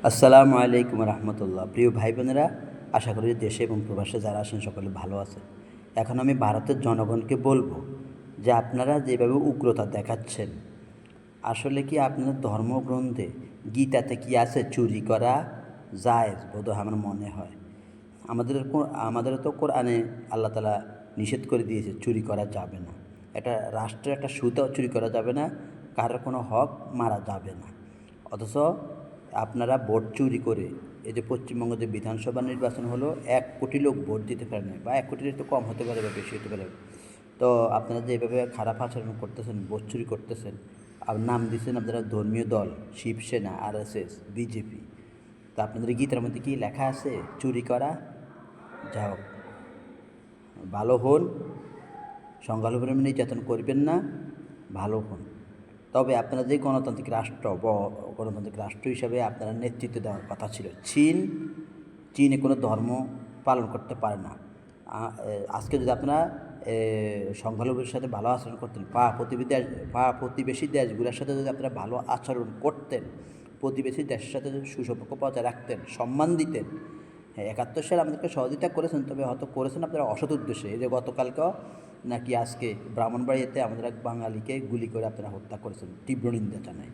আসসালামু আলাইকুম রহমতুল্লাহ। প্রিয় ভাই বোনেরা, আশা করি দেশে এবং প্রবাসে যারা আছেন সকলে ভালো আছে। এখন আমি ভারতের জনগণকে বলবো যে আপনারা যেভাবে উগ্রতা দেখাচ্ছেন, আসলে কি আপনাদের ধর্মগ্রন্থে গীতাতে কি আছে চুরি করা জায়েজ? বোধহয় আমার মনে হয় আমাদের তো কোরআনে আল্লাহ তাআলা নিষেধ করে দিয়েছে চুরি করা যাবে না। এটা রাষ্ট্রের একটা সুতাও চুরি করা যাবে না, কারোর কোনো হক মারা যাবে না। অথচ আপনারা ভোট চুরি করে, এই যে পশ্চিমবঙ্গে যে বিধানসভা নির্বাচন হলো, 1 কোটি লোক ভোট দিতে পারে না, বা 1 কোটির একটু কম হতে পারে বা বেশি হতে পারে। তো আপনারা যে এভাবে খারাপ আচরণ করতেছেন, ভোট চুরি করতেছেন, আর নাম দিচ্ছেন আপনারা ধর্মীয় দল শিবসেনা, RSS, বিজেপি। তা আপনাদের গীতার মধ্যে কি লেখা আছে চুরি করা? যাই হোক, ভালো হন, সংখ্যালঘুর উপর নির্যাতন করবেন না, ভালো হন। তবে আপনারা যে গণতান্ত্রিক রাষ্ট্র গণতান্ত্রিক রাষ্ট্র হিসাবে আপনারা নেতৃত্ব দেওয়ার কথা ছিল। চীনে কোনো ধর্ম পালন করতে পারে না। আজকে যদি আপনারা সংখ্যালঘুদের সাথে ভালো আচরণ করতেন, প্রতিবেশী দেশগুলোর সাথে যদি আপনারা ভালো আচরণ করতেন, প্রতিবেশী দেশের সাথে যদি সুসম্পর্ক বজায় রাখতেন, সম্মান দিতেন। হ্যাঁ, 71 সালে আমাদেরকে সহযোগিতা করেছেন, তবে হয়তো করেছেন আপনারা অসৎ উদ্দেশ্যে। এই যে গতকালকেও নাকি আজকে ব্রাহ্মণবাড়িয়াতে আমাদের এক বাঙালিকে গুলি করে আপনারা হত্যা করেছেন, তীব্র নিন্দা জানায়।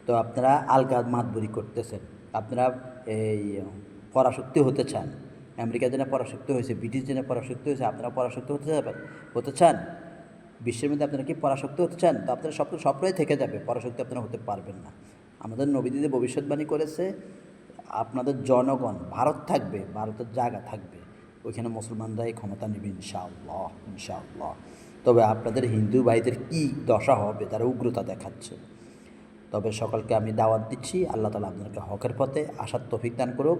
তো আপনারা আলগা মাতবরি করতেছেন। আপনারা এই পরাশক্তি হতে চান। আমেরিকা যেন পরাশক্তি হয়েছে, ব্রিটিশ যেন পরাশক্তি হয়েছে, আপনারা পরাশক্তি হতে চান। বিশ্বের মধ্যে আপনারা কি পরাশক্তি হতে চান? তো আপনারা স্বপ্নই থেকে যাবে, পরাশক্তি আপনারা হতে পারবেন না। আমাদের নবীজি ভবিষ্যৎবাণী করেছে, আপনাদের জনগণ ভারত থাকবে, ভারতের জায়গা থাকবে, ওইখানে মুসলমানরাই ক্ষমতা নেবে ইনশাআল্লাহ, ইনশাআল্লাহ। তবে আপনাদের হিন্দু ভাইদের কী দশা হবে, তারা উগ্রতা দেখাচ্ছে। তবে সকলকে আমি দাওয়াত দিচ্ছি, আল্লাহ তাআলা আপনাদেরকে হকের পথে আসার তৌফিক দান করুক,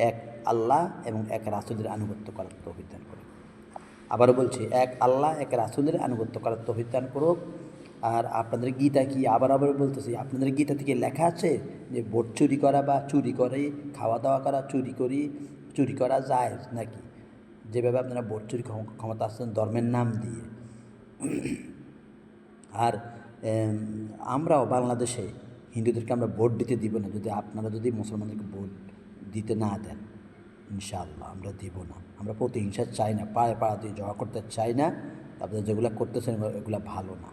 এক আল্লাহ এবং এক রাসূলের আনুগত্য করার তৌফিক দান করুক। আবারও বলছি, এক আল্লাহ, এক রাসূলের আনুগত্য করার তৌফিক দান করুক। আর আপনাদের গীতা কি, আবার বলতেছি, আপনাদের গীতা থেকে লেখা আছে যে ভোট চুরি করা বা চুরি করে খাওয়া দাওয়া করা, চুরি করা যায় নাকি? যেভাবে আপনারা ভোট চুরি ক্ষমতা আসছেন ধর্মের নাম দিয়ে। আর আমরাও বাংলাদেশে হিন্দুদেরকে আমরা ভোট দিতে দিব না, আপনারা যদি মুসলমানদেরকে ভোট দিতে না দেন। ইনশাআল্লাহ আমরা দিব না। আমরা প্রতিহিংসা চাই না, পায়ে দিয়ে জড়া করতে চাই না। আপনারা যেগুলো করতেছেন এগুলো ভালো না।